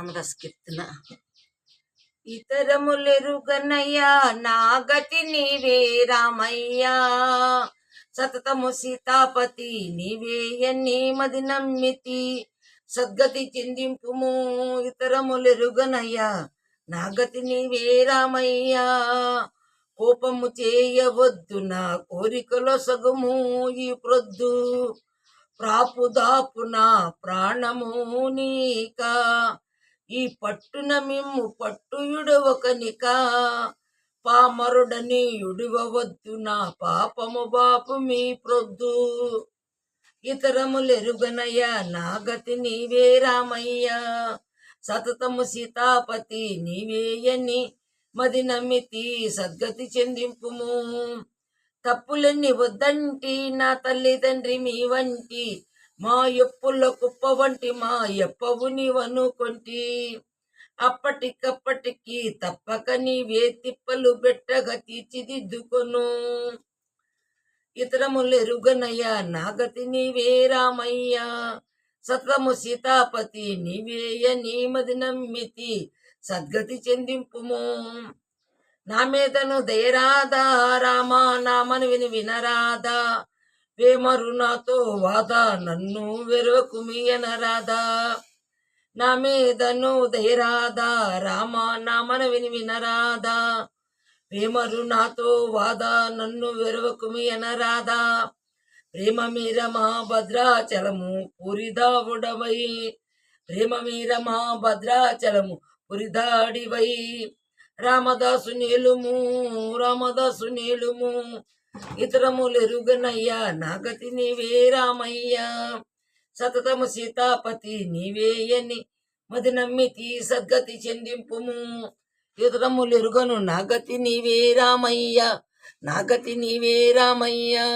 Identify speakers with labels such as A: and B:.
A: రామదాస్ కీర్తన. ఇతరములెరుగనయ్యా నా గతి నీవే రామయ్యా, సతతము సీతాపతి నీవే ఎన్ని మది నమ్మితి, సద్గతి చెందింపుము. ఇతరములెరుగనయ్యా నా గతి నీవే రామయ్యా, కోపము చేయవద్దు నా కోరికలో సగుము ఈ ప్రొద్దు, ప్రాపుదాపు నా ప్రాణము నీకా, ఈ పట్టున మిమ్ము పట్టుయుడవకనిక, పామరుడని యుడివవద్దు నా పాపము బాపు మీ ప్రొద్దు. ఇతరములెరుగనయ్యా నా గతి నీవే రామయ్యా, సతతము సీతాపతి నీవేయని మది నమ్మితి, సద్గతి చెందింపుము. తప్పులన్నీ వద్దంటి నా తల్లిదండ్రి మీ వంటి, మా ఎప్పుల కుప్ప వంటి మా ఎప్పవు నీవనుకొంటి, అప్పటికప్పటికి తప్పక నీవే తిప్పలు బెట్టగా తీర్చిదిద్దుకొను. ఇతరములెరుగనయ్యా నా గతి నీవే రామయ్యా, సతతము సీతాపతి నీవేయని మది నమ్మితి, సద్గతి చెందింపుము. నా మీదను దయరాదా రామా నా మనవిని వినరాదా, వేమరు నాతో వాదా నన్ను వెరవకుమి అనరాదా. నా మీదను దయరాదా రామా నా మనవిని వినరాదా, వేమరు నాతో వాదా నన్ను వెరవకుమి అనరాదా. ప్రేమ మీర మా భద్రాచలము పురిదావుడవై, ప్రేమ మీర మా భద్రాచలము పురిదాడివై, రామదాసు నీలుము రామదాసు నీలుము. ఇతరములెరుగనయ్యా నా గతి నీవే రామయ్యా, సతతము సీతాపతి నీవేయని మది నమ్మితి, సద్గతి చెందింపుము. ఇతరములెరుగను నా గతి నీవే రామయ్యా, నా గతి నీవే రామయ్యా.